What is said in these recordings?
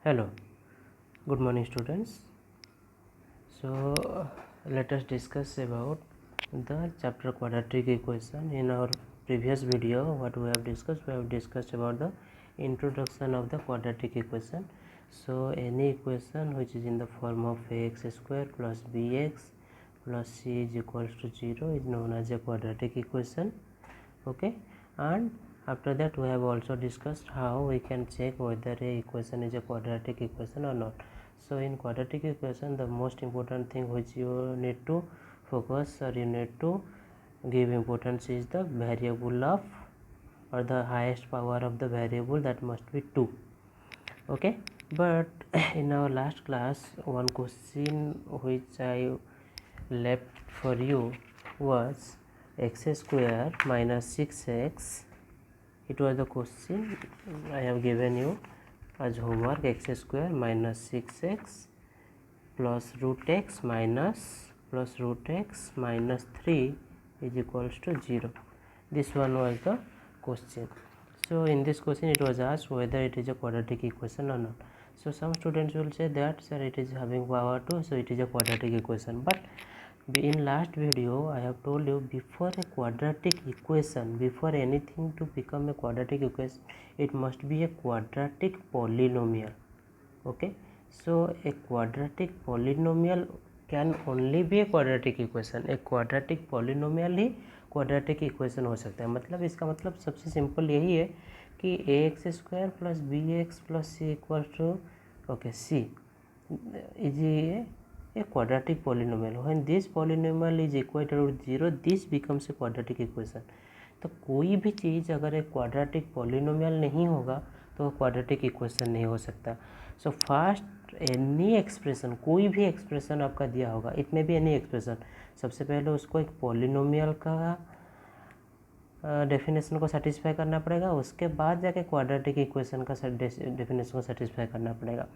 Hello, good morning students. So let us discuss about the chapter quadratic equation. In our previous video, what we have discussed about the introduction of the quadratic equation. So any equation which is in the form of ax square plus bx plus c is equals to 0 is known as a quadratic equation. Okay, and after that we have also discussed how we can check whether a equation is a quadratic equation or not. So in quadratic equation, the most important thing which you need to focus or you need to give importance is the variable of or the highest power of the variable, that must be 2. Okay, but in our last class one question which I left for you was x square minus 6x. It was the question I have given you as homework. X square minus 6x plus root x minus 3 is equals to 0. This one was the question. So in this question it was asked whether it is a quadratic equation or not. So some students will say that sir, it is having power 2, so it is a quadratic equation. But in last video I have told you, before a quadratic equation, before anything to become a quadratic equation, it must be a quadratic polynomial. Okay, so a quadratic polynomial can only be a quadratic equation. एक quadratic polynomial ही quadratic equation हो सकता है. मतलब इसका मतलब सबसे simple यही है कि ax square plus B X plus C equal to c is a quadratic polynomial. When this polynomial is equated with 0, this becomes a quadratic equation. तो कोई भी चीज़ अगर एक क्वाड्रेटिक पॉलिनोमियल नहीं होगा तो वो क्वाड्रेटिक इक्वेशन नहीं हो सकता. सो फर्स्ट एनी एक्सप्रेशन, कोई भी एक्सप्रेशन आपका दिया होगा, इट में भी एनी एक्सप्रेशन, सबसे पहले उसको एक पॉलिनोमियल का डेफिनेशन को सेटिस्फाई करना पड़ेगा, उसके बाद जाके क्वाड्रेटिक इक्वेशन का डेफिनेशन को सेटिस्फाई करना पड़ेगा.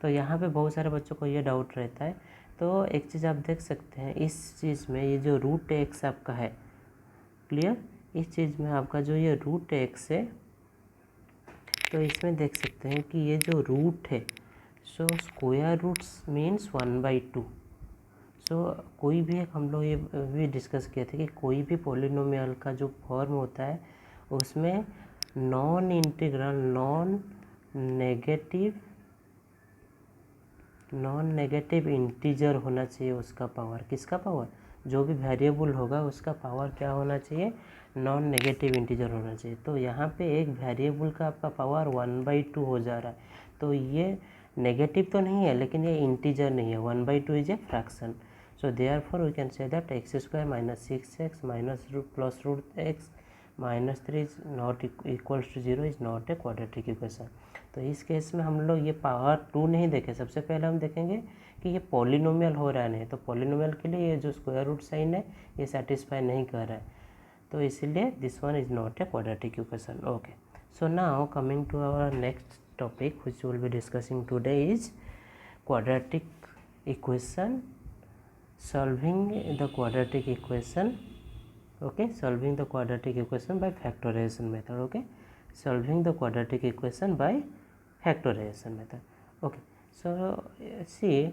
तो यहाँ पे बहुत सारे बच्चों को ये डाउट रहता है. तो एक चीज़ आप देख सकते हैं इस चीज़ में, ये जो रूट एक्स आपका है, क्लियर, इस चीज़ में आपका जो ये रूट एक्स है, तो इसमें देख सकते हैं कि ये जो रूट है, सो स्क्वायर रूट्स मीन्स 1/2. सो कोई भी एक, हम लोग ये भी डिस्कस किए थे कि कोई भी पॉलिनोमियल का जो फॉर्म होता है उसमें non integral, non negative integer होना चाहिए. उसका पावर, किसका पावर, जो भी वेरिएबल होगा उसका पावर क्या होना चाहिए, नॉन नेगेटिव इंटीजर होना चाहिए. तो यहाँ पे एक वेरिएबल का आपका पावर 1/2 हो जा रहा है, तो ये नेगेटिव तो नहीं है लेकिन ये इंटीजर नहीं है. 1/2 is a fraction. So therefore we can say that X square minus 6x minus plus root X minus 3 is not equals to 0 is not a quadratic equation. तो इस केस में हम लोग ये पावर 2 नहीं देखें, सबसे पहले हम देखेंगे कि ये पॉलिनोमियल हो रहा है नहीं. तो पॉलिनोमियल के लिए ये जो स्क्वायर रूट साइन है ये सेटिस्फाई नहीं कर रहा है, तो इसीलिए this one is not a quadratic equation. Okay, so now coming to our next topic which will be discussing today is quadratic equation, solving the quadratic equation. Okay, solving the quadratic equation by factorization method. Okay, solving the quadratic equation by factorization method. Okay, so see,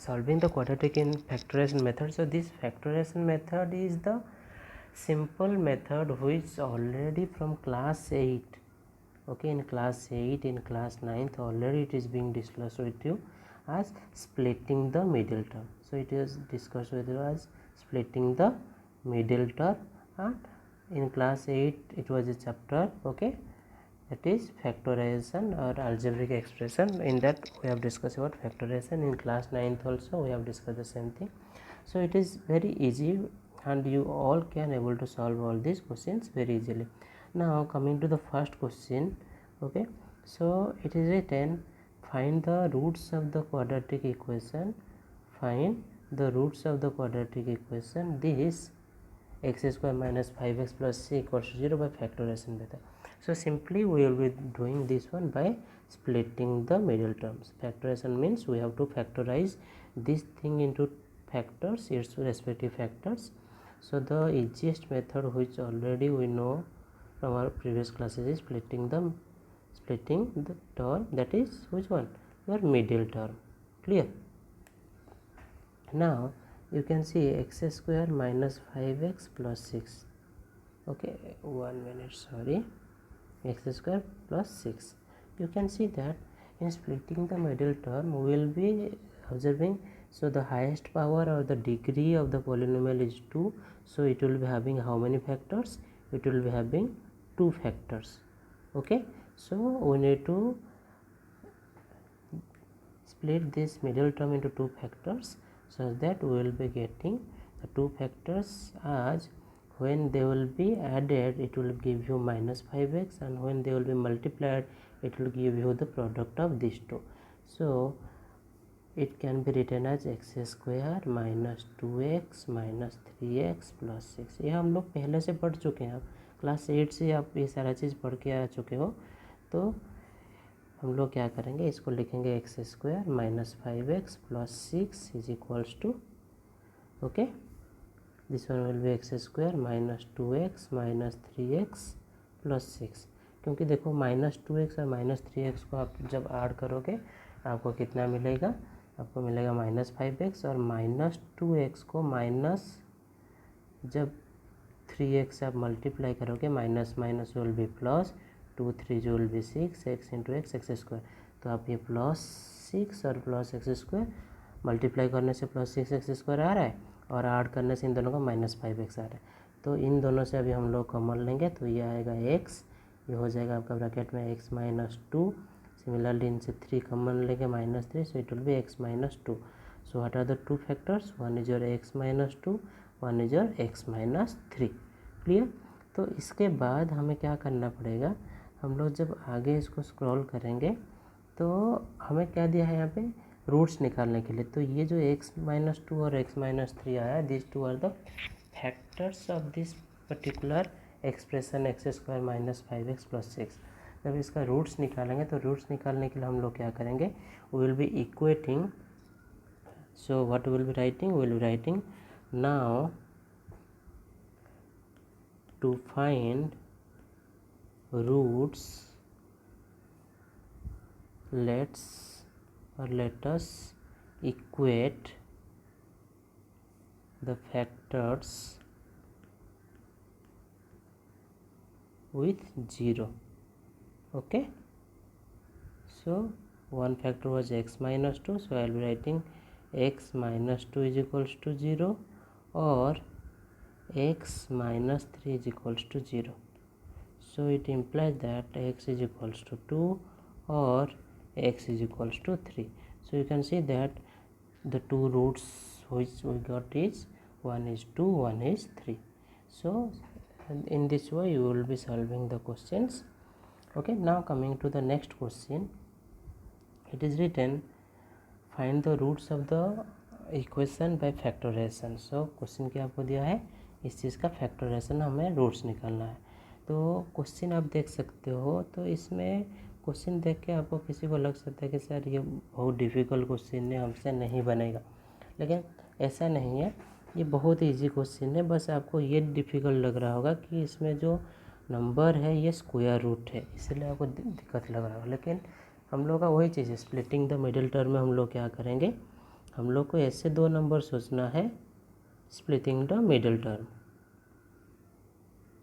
solving the quadratic in factorization method. So this factorization method is the simple method which already from class 8, okay, in class 8, in class 9th already it is being discussed with you as splitting the middle term. So it is discussed with you as splitting the middle term, and in class 8 it was a chapter, okay, that is factorization or algebraic expression. In that we have discussed about factorization. In class 9th also we have discussed the same thing. So it is very easy and you all can able to solve all these questions very easily. Now coming to the first question, okay, so it is written, find the roots of the quadratic equation, find the roots of the quadratic equation, this x square minus 5x plus c equals to 0 by factorization method. So simply we will be doing this one by splitting the middle terms. Factorization means we have to factorize this thing into factors, its respective factors. So the easiest method which already we know from our previous classes is splitting splitting the term, that is which one, your middle term. Clear? Now you can see x square minus 5x plus 6. Okay, 1 minute, sorry, x square plus 6. You can see that in splitting the middle term we will be observing, so the highest power or the degree of the polynomial is 2, so it will be having how many factors? It will be having 2 factors. Okay, so we need to split this middle term into 2 factors, such that we will be getting the 2 factors as when they will be added it will give you minus 5x, and when they will be multiplied it will give you the product of these two. So it can be written as x square minus 2x minus 3x plus 6. ये हम लोग पहले से पढ़ चुके हैं, आप class 8 से आप ये सारा चीज़ पढ़ के आ चुके हो। तो हम लोग क्या करेंगे, इसको लिखेंगे X square minus 5x plus 6 is equals to, okay, this one will be X square minus 2x minus 3x plus 6। क्योंकि देखो माइनस 2x और माइनस 3x को आप जब ऐड करोगे आपको कितना मिलेगा, आपको मिलेगा माइनस 5x, और माइनस 2x को माइनस जब 3x से आप मल्टीप्लाई करोगे minus minus will be plus, 2 3 will be 6, x into x square. तो आप ये प्लस 6 और प्लस एक्स स्क्वायर मल्टीप्लाई करने से प्लस 6 एक्स स्क्वायर आ रहा है, और ऐड करने से इन दोनों का माइनस 5x आ रहा है। तो इन दोनों से अभी हम लोग कॉमन लेंगे, तो ये आएगा x, ये हो जाएगा आपका ब्रैकेट में x माइनस 2। सिमिलरली इनसे 3 कॉमन लेंगे minus 3, so it will be x minus 2। So what are the 2 factors, one is your x minus 2, one is your x minus 3। Clear? तो इसके बाद हमें क्या करना पड़ेगा, हम लोग जब आगे इसको स्क्रॉल करेंगे तो हमें क्या दिया है यहाँ पे, रूट्स निकालने के लिए। तो ये जो x माइनस 2 और x माइनस 3 आया, this two are the factors of this particular expression X square minus 5x plus 6। जब इसका रूट्स निकालेंगे तो रूट्स निकालने के लिए हम लोग क्या करेंगे, we will be equating, so what will be writing, will be writing now to find roots, let us equate the factors with 0. Okay, so one factor was x minus 2, so I will be writing x minus 2 is equals to 0, or x minus 3 is equals to 0. So it implies that x is equals to 2 or x is equals to 3. So you can see that the two roots which we got is, one is 2, one is 3. So in this way you will be solving the questions. Okay, now coming to the next question, it is written find the roots of the equation by factorization. So question क्या आपको दिया है, इस चीज़ का factorisation हमें roots निकालना है। तो क्वेश्चन आप देख सकते हो, तो इसमें क्वेश्चन देख के आपको किसी को लग सकता है कि सर ये बहुत डिफ़िकल्ट क्वेश्चन है, हमसे नहीं बनेगा, लेकिन ऐसा नहीं है, ये बहुत इजी क्वेश्चन है। बस आपको ये डिफ़िकल्ट लग रहा होगा कि इसमें जो नंबर है ये स्क्वायर रूट है, इसलिए आपको दिक्कत लग रहा होगा। लेकिन हम लोग का वही चीज़ है, स्प्लिटिंग द मिडिल टर्म में हम लोग क्या करेंगे, हम लोग को ऐसे 2 नंबर सोचना है, splitting the middle term.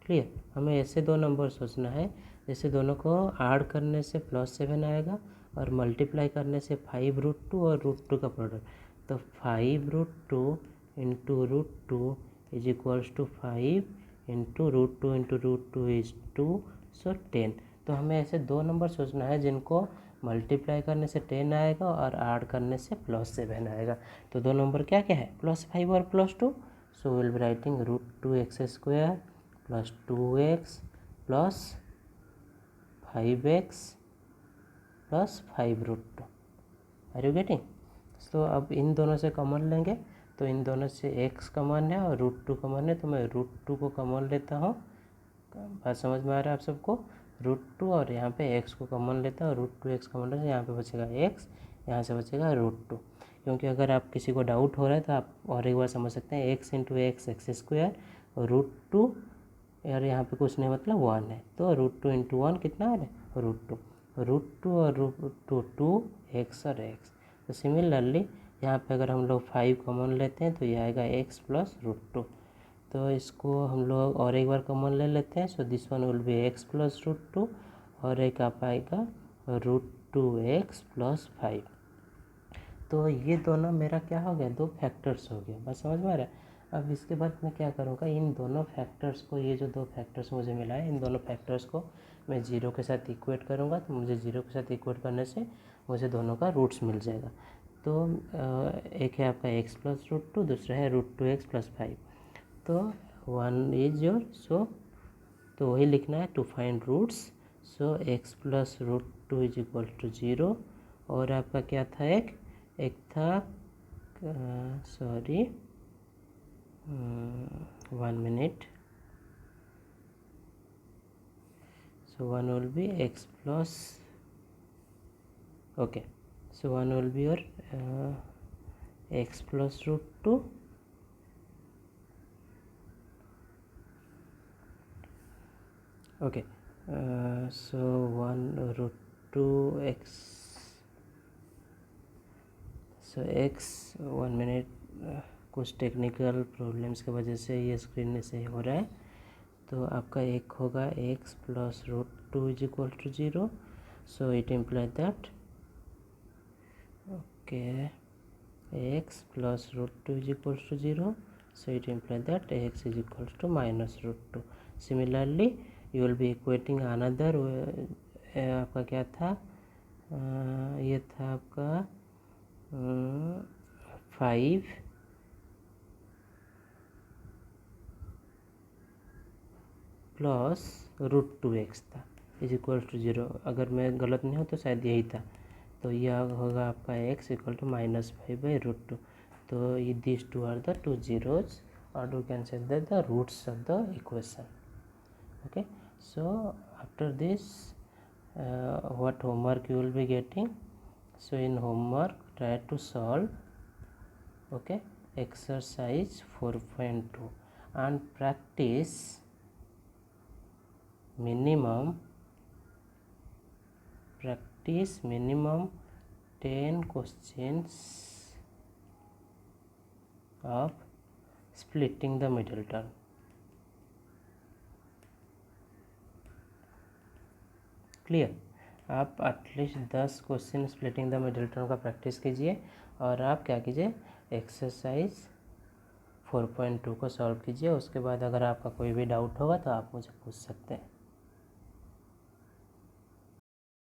Clear? हमें ऐसे 2 नंबर सोचना है, जैसे दोनों को ऐड करने से +7 आएगा और मल्टीप्लाई करने से 5√2 और √2 का प्रोडक्ट, तो 5√2 into √2 is equals to 5 into √2 into √2 is 2, so 10। तो हमें ऐसे 2 नंबर सोचना है जिनको मल्टीप्लाई करने से 10 आएगा और ऐड करने से +7 आएगा। तो 2 नंबर क्या क्या है, +5 और +2। So will be writing √2x square plus 2x plus 5x plus 5√2। Are you getting? तो अब इन दोनों से कॉमन लेंगे, तो इन दोनों से x कॉमन है और √2 कॉमन है, तो मैं √2 को कॉमन लेता हूँ। बात समझ में आ रहा है आप सबको? √2 और यहाँ पे x को कॉमन लेता हूँ, √2x कॉमन लेता हूँ, यहाँ पे बचेगा x, यहाँ से बचेगा √2। क्योंकि अगर आप किसी को डाउट हो रहा है तो आप और एक बार समझ सकते हैं, x into x x square और √2, यार यहाँ पे कुछ नहीं मतलब 1 है, तो √2 इंटू 1 कितना आ रहा है, √2। √2 और √2 2x और x। तो सिमिलरली यहाँ पे अगर हम लोग 5 कॉमन लेते हैं तो ये आएगा x प्लस √2। तो इसको हम लोग और एक बार कॉमन ले लेते हैं। So this one will be x plus √2 और एक आ पाएगा √2x प्लस 5। तो ये दोनों मेरा क्या हो गया, 2 फैक्टर्स हो गया। बस समझ में आ रहा है। अब इसके बाद मैं क्या करूँगा, इन दोनों फैक्टर्स को, ये जो 2 फैक्टर्स मुझे मिला है, इन दोनों फैक्टर्स को मैं 0 के साथ इक्वेट करूँगा। तो मुझे 0 के साथ इक्वेट करने से मुझे दोनों का रूट्स मिल जाएगा। तो एक है आपका x प्लस √2, दूसरा है √2x प्लस 5। तो 1 इज योर, सो तो वही लिखना है to find roots. So x plus √2 is equal to 0। और आपका क्या था, एक था sorry 1 minute. So 1 will be x plus, okay, so 1 will be your x plus √2 okay, so 1 √2x, so x 1 minute, कुछ टेक्निकल प्रॉब्लम्स की वजह से ये स्क्रीन ऐसे हो रहा है। तो आपका एक होगा x plus √2 is equal to 0। So it imply that, okay, x plus √2 is equal to 0। So it imply that x is equal to minus √2। Similarly you will be equating another, आपका क्या था, ये था आपका 5 प्लस √2x था is equal to 0। अगर मैं गलत नहीं हूँ तो शायद यही था। तो यह होगा आपका x इक्वल टू -5/√2। तो ये this two are the 2 zeros और you can say the roots of the equation. Okay, so after this what homework you will be getting? So in homework try to solve, okay, exercise 4.2 and practice minimum 10 questions of splitting the middle term. Clear, आप at least 10 question splitting the middle term का practice कीजिए और आप क्या कीजिए, exercise 4.2 को solve कीजिए। उसके बाद अगर आपका कोई भी डाउट होगा तो आप मुझे पूछ सकते हैं।